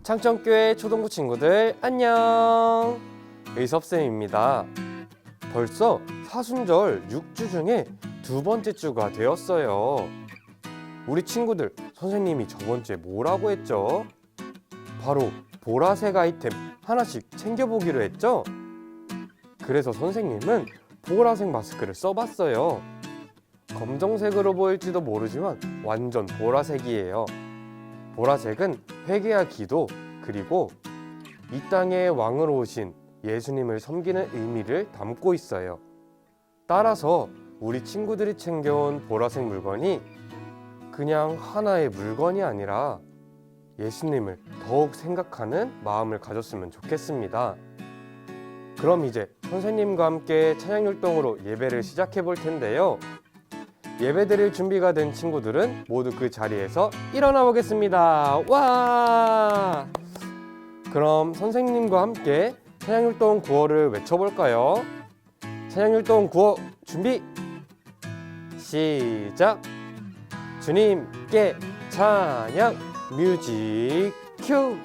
창천교회 초등부 친구들 안녕! 의섭쌤입니다. 벌써 사순절 6주 중에 두 번째 주가 되었어요. 우리 친구들, 선생님이 저번 주에 뭐라고 했죠? 바로 보라색 아이템 하나씩 챙겨보기로 했죠? 그래서 선생님은 보라색 마스크를 써봤어요. 검정색으로 보일지도 모르지만 완전 보라색이에요. 보라색은 회개와 기도, 그리고 이 땅의 왕으로 오신 예수님을 섬기는 의미를 담고 있어요. 따라서 우리 친구들이 챙겨온 보라색 물건이 그냥 하나의 물건이 아니라 예수님을 더욱 생각하는 마음을 가졌으면 좋겠습니다. 그럼 이제 선생님과 함께 찬양율동으로 예배를 시작해 볼 텐데요. 예배드릴 준비가 된 친구들은 모두 그 자리에서 일어나 보겠습니다. 와! 그럼 선생님과 함께 찬양율동 구호를 외쳐볼까요? 찬양율동 구호 준비! 시작! 주님께 찬양 뮤직 큐!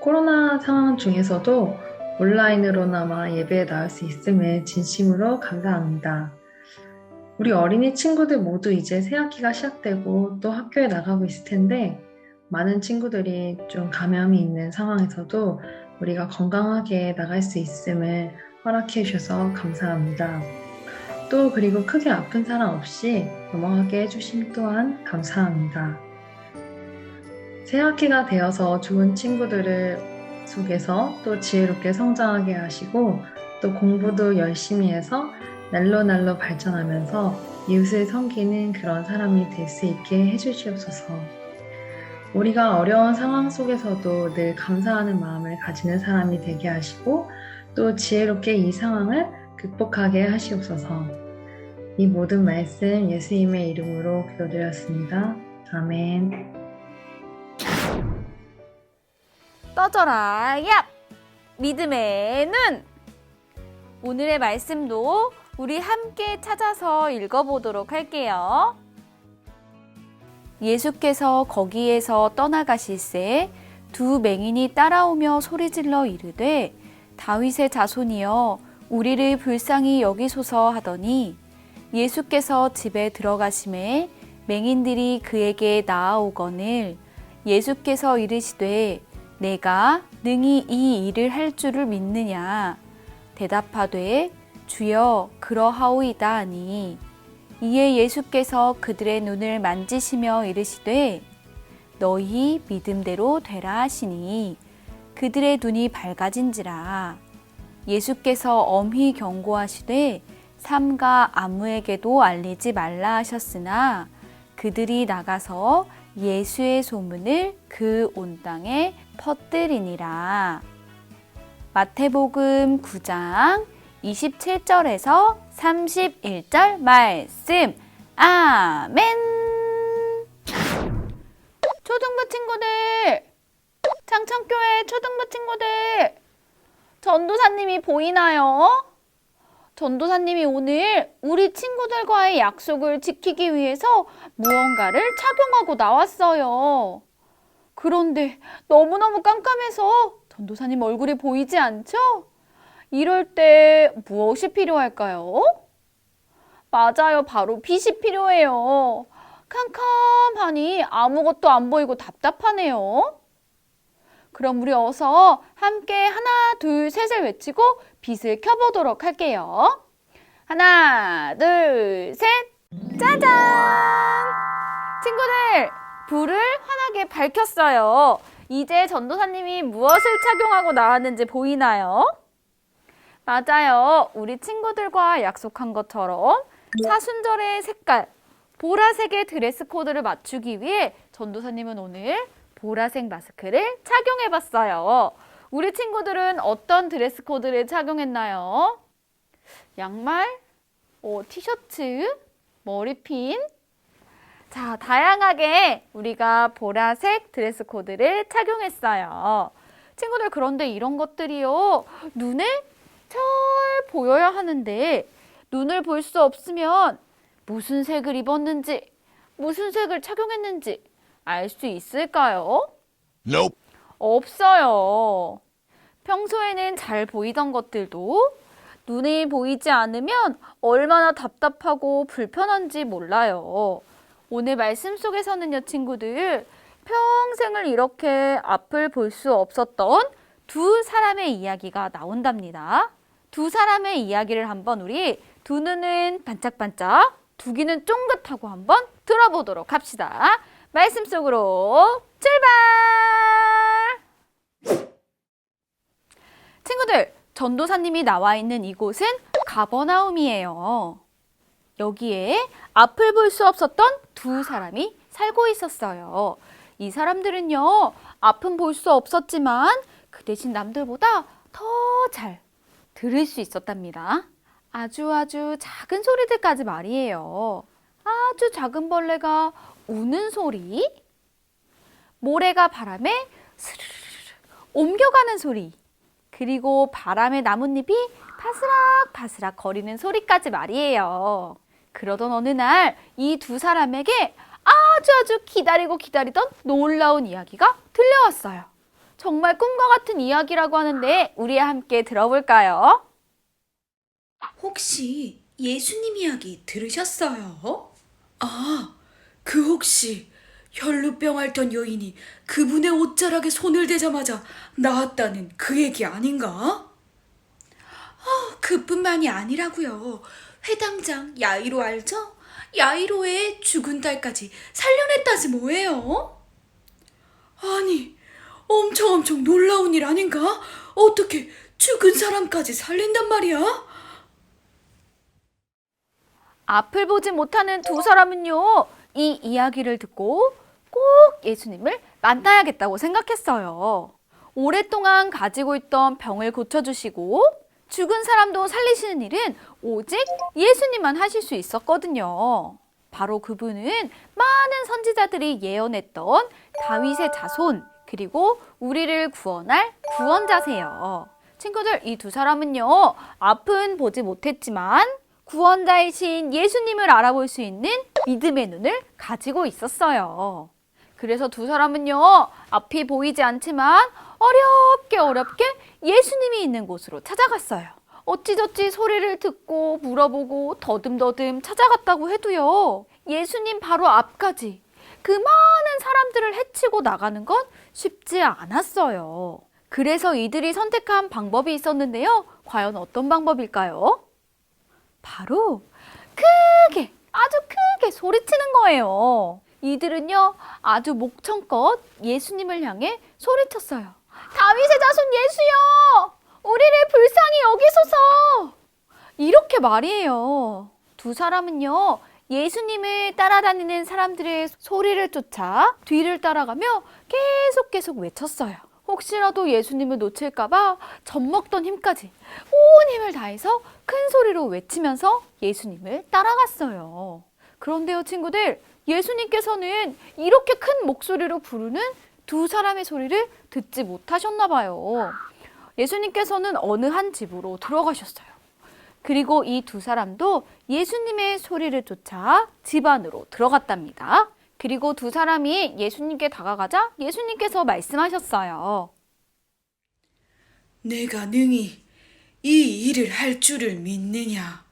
코로나 상황 중에서도 온라인으로나마 예배에 나올 수 있음을 진심으로 감사합니다. 우리 어린이 친구들 모두 이제 새학기가 시작되고 또 학교에 나가고 있을 텐데 많은 친구들이 좀 감염이 있는 상황에서도 우리가 건강하게 나갈 수 있음을 허락해 주셔서 감사합니다. 또 그리고 크게 아픈 사람 없이 넘어가게 해주심 또한 감사합니다. 새학기가 되어서 좋은 친구들을 속에서 또 지혜롭게 성장하게 하시고 또 공부도 열심히 해서 날로 발전하면서 이웃을 섬기는 그런 사람이 될 수 있게 해주시옵소서. 우리가 어려운 상황 속에서도 늘 감사하는 마음을 가지는 사람이 되게 하시고 또 지혜롭게 이 상황을 극복하게 하시옵소서. 이 모든 말씀 예수님의 이름으로 기도드렸습니다. 아멘. 떠져라 얍! 믿음의 눈! 오늘의 말씀도 우리 함께 찾아서 읽어보도록 할게요. 예수께서 거기에서 떠나가실새 두 맹인이 따라오며 소리질러 이르되 다윗의 자손이여 우리를 불쌍히 여기소서 하더니 예수께서 집에 들어가심에 맹인들이 그에게 나아오거늘 예수께서 이르시되 내가 능히 이 일을 할 줄을 믿느냐 대답하되 주여 그러하오이다 하니 이에 예수께서 그들의 눈을 만지시며 이르시되 너희 믿음대로 되라 하시니 그들의 눈이 밝아진지라. 예수께서 엄히 경고하시되 삼가 아무에게도 알리지 말라 하셨으나 그들이 나가서 예수의 소문을 그 온 땅에 퍼뜨리니라. 마태복음 9장 27절에서 31절 말씀. 아멘. 초등부 친구들, 창천교회 초등부 친구들, 전도사님이 보이나요? 전도사님이 오늘 우리 친구들과의 약속을 지키기 위해서 무언가를 착용하고 나왔어요. 그런데 너무너무 깜깜해서 전도사님 얼굴이 보이지 않죠? 이럴 때 무엇이 필요할까요? 맞아요. 바로 빛이 필요해요. 캄캄하니 아무것도 안 보이고 답답하네요. 그럼 우리 어서 함께 하나, 둘, 셋을 외치고 빛을 켜보도록 할게요. 하나, 둘, 셋! 짜잔! 친구들, 불을 환하게 밝혔어요. 이제 전도사님이 무엇을 착용하고 나왔는지 보이나요? 맞아요. 우리 친구들과 약속한 것처럼 사순절의 색깔, 보라색의 드레스 코드를 맞추기 위해 전도사님은 오늘 보라색 마스크를 착용해봤어요. 우리 친구들은 어떤 드레스 코드를 착용했나요? 양말, 티셔츠, 머리핀. 자, 다양하게 우리가 보라색 드레스 코드를 착용했어요. 친구들, 그런데 이런 것들이요, 눈에 잘 보여야 하는데 눈을 볼 수 없으면 무슨 색을 입었는지, 무슨 색을 착용했는지 알 수 있을까요? Nope. 없어요. 평소에는 잘 보이던 것들도 눈이 보이지 않으면 얼마나 답답하고 불편한지 몰라요. 오늘 말씀 속에서는요, 친구들, 평생을 이렇게 앞을 볼 수 없었던 두 사람의 이야기가 나온답니다. 두 사람의 이야기를 한번 우리 두 눈은 반짝반짝, 두 귀는 쫑긋하고 한번 들어보도록 합시다. 말씀 속으로 출발! 친구들, 전도사님이 나와 있는 이곳은 가버나움이에요. 여기에 앞을 볼 수 없었던 두 사람이 살고 있었어요. 이 사람들은요, 앞은 볼 수 없었지만 그 대신 남들보다 더 잘 들을 수 있었답니다. 아주 작은 소리들까지 말이에요. 아주 작은 벌레가 우는 소리, 모래가 바람에 스르르르 옮겨가는 소리, 그리고 바람에 나뭇잎이 바스락바스락 거리는 소리까지 말이에요. 그러던 어느 날 이 두 사람에게 아주 기다리던 놀라운 이야기가 들려왔어요. 정말 꿈과 같은 이야기라고 하는데 우리 함께 들어볼까요? 혹시 예수님 이야기 들으셨어요? 아, 그 혹시 혈루병 앓던 여인이 그분의 옷자락에 손을 대자마자 나았다는 그 얘기 아닌가? 그뿐만이 아니라고요. 회당장 야이로 알죠? 야이로의 죽은 딸까지 살려냈다지 뭐예요? 아니, 엄청 놀라운 일 아닌가? 어떻게 죽은 사람까지 살린단 말이야? 앞을 보지 못하는 두 사람은요, 이 이야기를 듣고 꼭 예수님을 만나야겠다고 생각했어요. 오랫동안 가지고 있던 병을 고쳐주시고 죽은 사람도 살리시는 일은 오직 예수님만 하실 수 있었거든요. 바로 그분은 많은 선지자들이 예언했던 다윗의 자손, 그리고 우리를 구원할 구원자세요. 친구들, 이 두 사람은요, 앞은 보지 못했지만 구원자이신 예수님을 알아볼 수 있는 믿음의 눈을 가지고 있었어요. 그래서 두 사람은요, 앞이 보이지 않지만 어렵게 예수님이 있는 곳으로 찾아갔어요. 어찌저찌 소리를 듣고 물어보고 더듬더듬 찾아갔다고 해도요, 예수님 바로 앞까지 그 많은 사람들을 헤치고 나가는 건 쉽지 않았어요. 그래서 이들이 선택한 방법이 있었는데요. 과연 어떤 방법일까요? 바로 크게, 아주 크게 소리치는 거예요. 이들은요, 아주 목청껏 예수님을 향해 소리쳤어요. 다윗의 자손 예수여! 우리를 불쌍히 여기소서! 이렇게 말이에요. 두 사람은요, 예수님을 따라다니는 사람들의 소리를 쫓아 뒤를 따라가며 계속 외쳤어요. 혹시라도 예수님을 놓칠까봐 젖먹던 힘까지 온 힘을 다해서 큰 소리로 외치면서 예수님을 따라갔어요. 그런데요, 친구들, 예수님께서는 이렇게 큰 목소리로 부르는 두 사람의 소리를 듣지 못하셨나 봐요. 예수님께서는 어느 한 집으로 들어가셨어요. 그리고 이 두 사람도 예수님의 소리를 쫓아 집 안으로 들어갔답니다. 그리고 두 사람이 예수님께 다가가자 예수님께서 말씀하셨어요. 내가 능히 이 일을 할 줄을 믿느냐?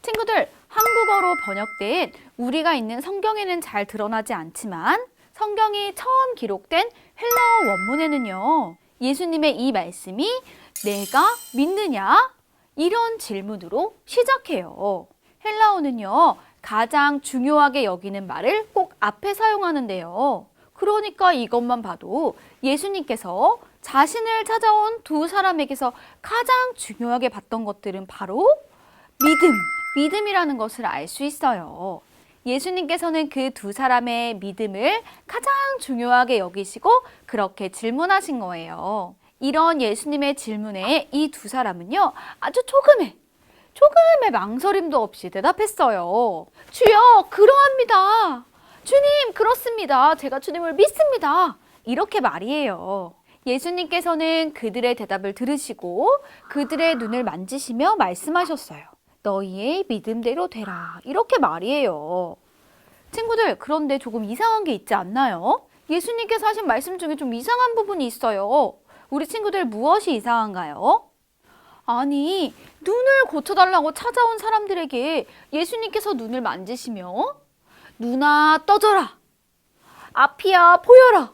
친구들, 한국어로 번역된 우리가 있는 성경에는 잘 드러나지 않지만 성경이 처음 기록된 헬라어 원문에는요, 예수님의 이 말씀이 내가 믿느냐? 이런 질문으로 시작해요. 헬라어는요, 가장 중요하게 여기는 말을 꼭 앞에 사용하는데요. 그러니까 이것만 봐도 예수님께서 자신을 찾아온 두 사람에게서 가장 중요하게 봤던 것들은 바로 믿음이라는 것을 알 수 있어요. 예수님께서는 그 두 사람의 믿음을 가장 중요하게 여기시고 그렇게 질문하신 거예요. 이런 예수님의 질문에 이 두 사람은요, 아주 조금의 망설임도 없이 대답했어요. 주여, 그러합니다. 주님, 그렇습니다. 제가 주님을 믿습니다. 이렇게 말이에요. 예수님께서는 그들의 대답을 들으시고 그들의 눈을 만지시며 말씀하셨어요. 너희의 믿음대로 되라. 이렇게 말이에요. 친구들, 그런데 조금 이상한 게 있지 않나요? 예수님께서 하신 말씀 중에 좀 이상한 부분이 있어요. 우리 친구들, 무엇이 이상한가요? 아니, 눈을 고쳐달라고 찾아온 사람들에게 예수님께서 눈을 만지시며 눈아 떠져라, 앞이야 보여라,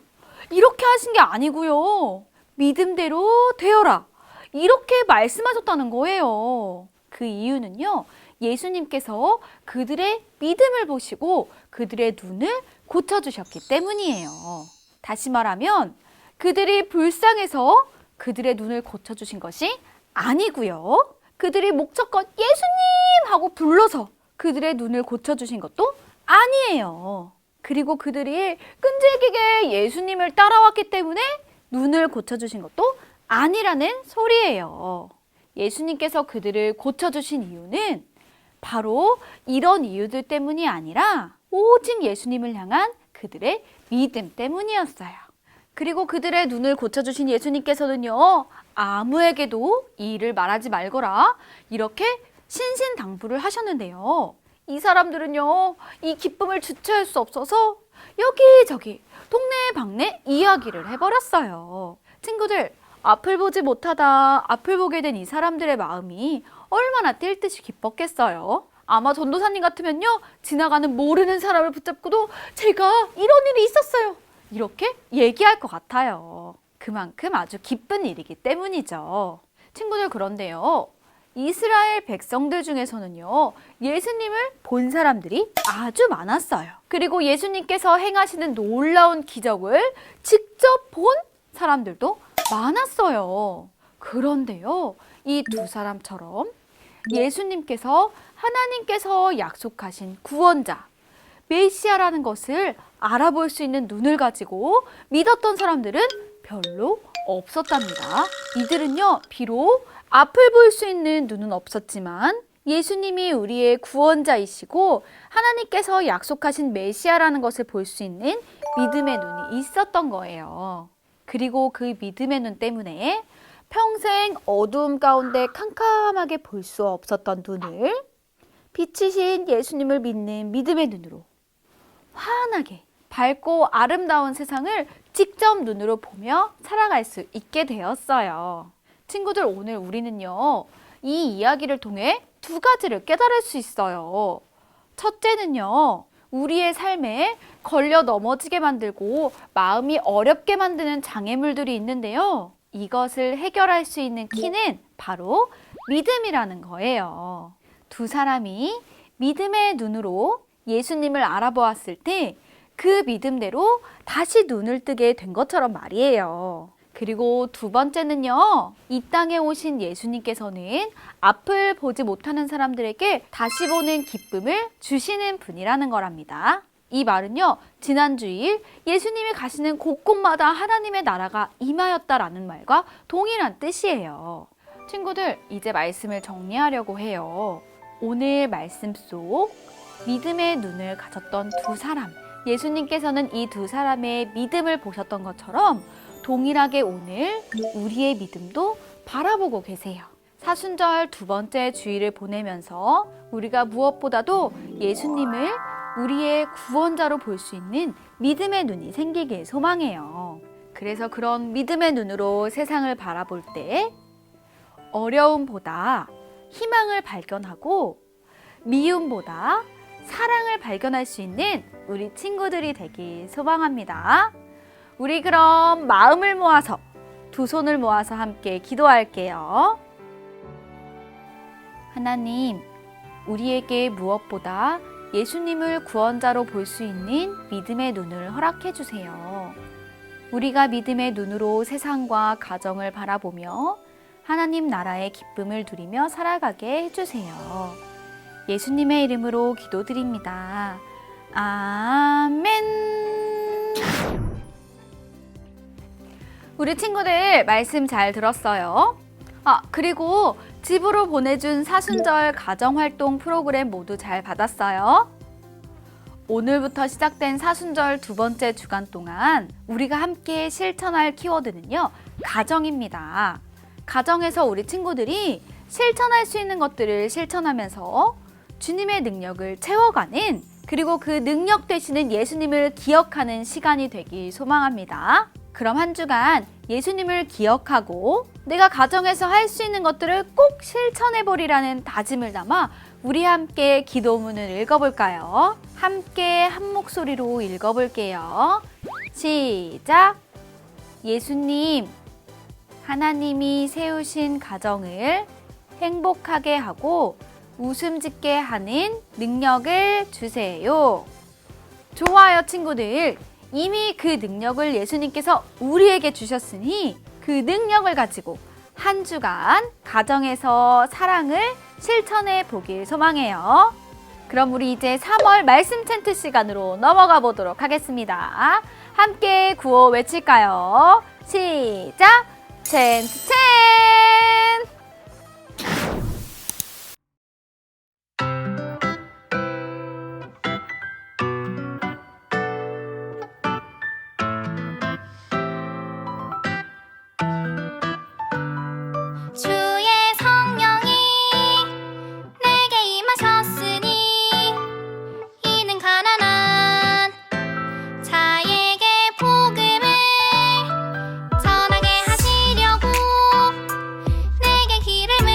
이렇게 하신 게 아니고요. 믿음대로 되어라, 이렇게 말씀하셨다는 거예요. 그 이유는요, 예수님께서 그들의 믿음을 보시고 그들의 눈을 고쳐주셨기 때문이에요. 다시 말하면 그들이 불쌍해서 그들의 눈을 고쳐주신 것이 아니고요. 그들이 목적껏 예수님 하고 불러서 그들의 눈을 고쳐주신 것도 아니에요. 그리고 그들이 끈질기게 예수님을 따라왔기 때문에 눈을 고쳐주신 것도 아니라는 소리예요. 예수님께서 그들을 고쳐주신 이유는 바로 이런 이유들 때문이 아니라 오직 예수님을 향한 그들의 믿음 때문이었어요. 그리고 그들의 눈을 고쳐주신 예수님께서는요, 아무에게도 이 일을 말하지 말거라, 이렇게 신신당부를 하셨는데요. 이 사람들은요, 이 기쁨을 주체할 수 없어서 여기저기 동네방네 이야기를 해버렸어요. 친구들, 앞을 보지 못하다 앞을 보게 된 이 사람들의 마음이 얼마나 뛸 듯이 기뻤겠어요. 아마 전도사님 같으면요, 지나가는 모르는 사람을 붙잡고도 제가 이런 일이 있었어요, 이렇게 얘기할 것 같아요. 그만큼 아주 기쁜 일이기 때문이죠. 친구들, 그런데요, 이스라엘 백성들 중에서는요, 예수님을 본 사람들이 아주 많았어요. 그리고 예수님께서 행하시는 놀라운 기적을 직접 본 사람들도 많았어요. 그런데요, 이 두 사람처럼 예수님께서 하나님께서 약속하신 구원자, 메시아라는 것을 알아볼 수 있는 눈을 가지고 믿었던 사람들은 별로 없었답니다. 이들은요, 비록 앞을 볼 수 있는 눈은 없었지만 예수님이 우리의 구원자이시고 하나님께서 약속하신 메시아라는 것을 볼 수 있는 믿음의 눈이 있었던 거예요. 그리고 그 믿음의 눈 때문에 평생 어두움 가운데 캄캄하게 볼 수 없었던 눈을 빛이신 예수님을 믿는 믿음의 눈으로 환하게 밝고 아름다운 세상을 직접 눈으로 보며 살아갈 수 있게 되었어요. 친구들, 오늘 우리는요, 이 이야기를 통해 두 가지를 깨달을 수 있어요. 첫째는요, 우리의 삶에 걸려 넘어지게 만들고 마음이 어렵게 만드는 장애물들이 있는데요. 이것을 해결할 수 있는 키는 바로 믿음이라는 거예요. 두 사람이 믿음의 눈으로 예수님을 알아보았을 때 그 믿음대로 다시 눈을 뜨게 된 것처럼 말이에요. 그리고 두 번째는요, 이 땅에 오신 예수님께서는 앞을 보지 못하는 사람들에게 다시 보는 기쁨을 주시는 분이라는 거랍니다. 이 말은요, 지난 주일 예수님이 가시는 곳곳마다 하나님의 나라가 임하였다라는 말과 동일한 뜻이에요. 친구들, 이제 말씀을 정리하려고 해요. 오늘 말씀 속 믿음의 눈을 가졌던 두 사람, 예수님께서는 이 두 사람의 믿음을 보셨던 것처럼 동일하게 오늘 우리의 믿음도 바라보고 계세요. 사순절 두 번째 주일을 보내면서 우리가 무엇보다도 예수님을 우리의 구원자로 볼 수 있는 믿음의 눈이 생기길 소망해요. 그래서 그런 믿음의 눈으로 세상을 바라볼 때 어려움보다 희망을 발견하고 미움보다 사랑을 발견할 수 있는 우리 친구들이 되길 소망합니다. 우리 그럼 마음을 모아서 두 손을 모아서 함께 기도할게요. 하나님, 우리에게 무엇보다 예수님을 구원자로 볼 수 있는 믿음의 눈을 허락해 주세요. 우리가 믿음의 눈으로 세상과 가정을 바라보며 하나님 나라의 기쁨을 누리며 살아가게 해주세요. 예수님의 이름으로 기도드립니다. 아멘. 우리 친구들 말씀 잘 들었어요? 그리고 집으로 보내준 사순절 가정활동 프로그램 모두 잘 받았어요? 오늘부터 시작된 사순절 두 번째 주간 동안 우리가 함께 실천할 키워드는요, 가정입니다. 가정에서 우리 친구들이 실천할 수 있는 것들을 실천하면서 주님의 능력을 채워가는, 그리고 그 능력 되시는 예수님을 기억하는 시간이 되길 소망합니다. 그럼 한 주간 예수님을 기억하고 내가 가정에서 할 수 있는 것들을 꼭 실천해보리라는 다짐을 담아 우리 함께 기도문을 읽어볼까요? 함께 한 목소리로 읽어볼게요. 시작! 예수님, 하나님이 세우신 가정을 행복하게 하고 웃음 짓게 하는 능력을 주세요. 좋아요, 친구들. 이미 그 능력을 예수님께서 우리에게 주셨으니 그 능력을 가지고 한 주간 가정에서 사랑을 실천해 보길 소망해요. 그럼 우리 이제 3월 말씀 챈트 시간으로 넘어가 보도록 하겠습니다. 함께 구호 외칠까요? 시작! 챈트 챈! 주의 성령이 내게 임하셨으니 이는 가난한 자에게 복음을 전하게 하시려고 내게 기름을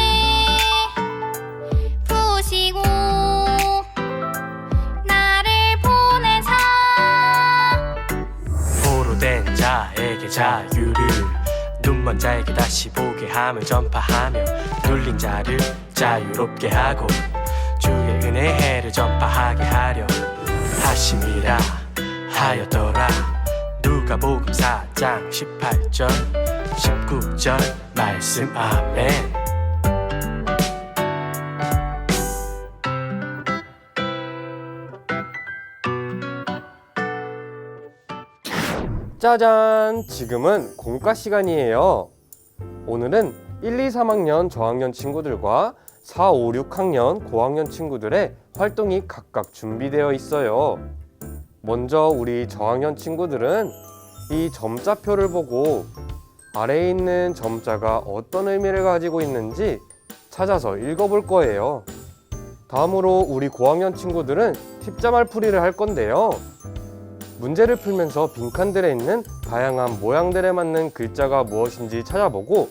부으시고 나를 보내사 포로된 자에게 자유를, 눈먼 자에게 다시 보게 함을 전파하며 눌린 자를 자유롭게 하고 주의 은혜의 해를 전파하게 하려 하심이라 하였더라. 누가복음 4장 18절 19절 말씀. 아멘. 짜잔! 지금은 공과 시간이에요. 오늘은 1, 2, 3학년 저학년 친구들과 4, 5, 6학년 고학년 친구들의 활동이 각각 준비되어 있어요. 먼저 우리 저학년 친구들은 이 점자표를 보고 아래에 있는 점자가 어떤 의미를 가지고 있는지 찾아서 읽어볼 거예요. 다음으로 우리 고학년 친구들은 팁자말 풀이를 할 건데요. 문제를 풀면서 빈칸들에 있는 다양한 모양들에 맞는 글자가 무엇인지 찾아보고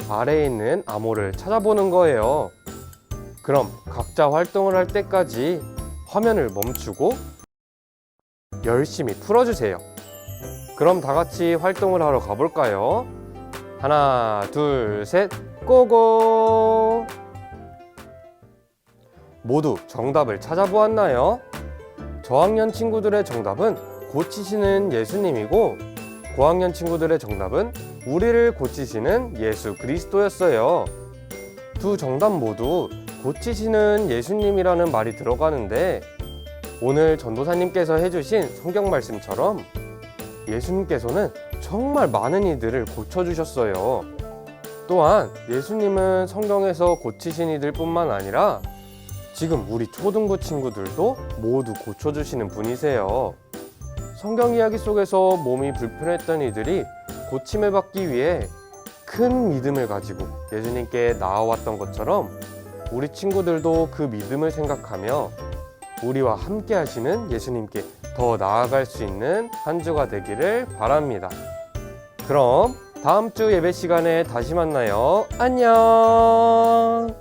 아래에 있는 암호를 찾아보는 거예요. 그럼 각자 활동을 할 때까지 화면을 멈추고 열심히 풀어주세요. 그럼 다 같이 활동을 하러 가볼까요? 하나, 둘, 셋, 고고! 모두 정답을 찾아보았나요? 저학년 친구들의 정답은 고치시는 예수님이고 고학년 친구들의 정답은 우리를 고치시는 예수 그리스도였어요. 두 정답 모두 고치시는 예수님이라는 말이 들어가는데 오늘 전도사님께서 해주신 성경 말씀처럼 예수님께서는 정말 많은 이들을 고쳐주셨어요. 또한 예수님은 성경에서 고치신 이들 뿐만 아니라 지금 우리 초등부 친구들도 모두 고쳐주시는 분이세요. 성경 이야기 속에서 몸이 불편했던 이들이 고침을 받기 위해 큰 믿음을 가지고 예수님께 나아왔던 것처럼 우리 친구들도 그 믿음을 생각하며 우리와 함께 하시는 예수님께 더 나아갈 수 있는 한 주가 되기를 바랍니다. 그럼 다음 주 예배 시간에 다시 만나요. 안녕!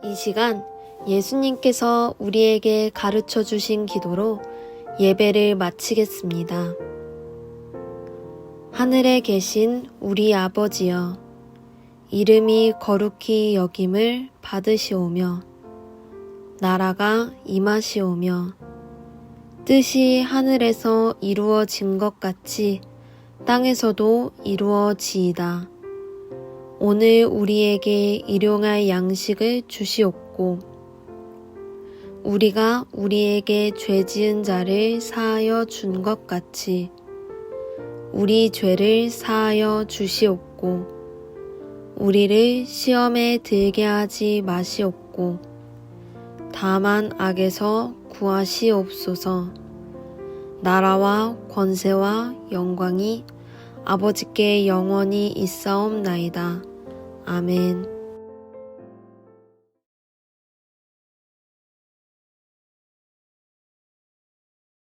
이 시간 예수님께서 우리에게 가르쳐 주신 기도로 예배를 마치겠습니다. 하늘에 계신 우리 아버지여, 이름이 거룩히 여김을 받으시오며, 나라가 임하시오며, 뜻이 하늘에서 이루어진 것 같이 땅에서도 이루어지이다. 오늘 우리에게 일용할 양식을 주시옵고, 우리가 우리에게 죄 지은 자를 사하여 준 것 같이 우리 죄를 사하여 주시옵고, 우리를 시험에 들게 하지 마시옵고, 다만 악에서 구하시옵소서. 나라와 권세와 영광이 아버지께 영원히 있사옵나이다. 아멘.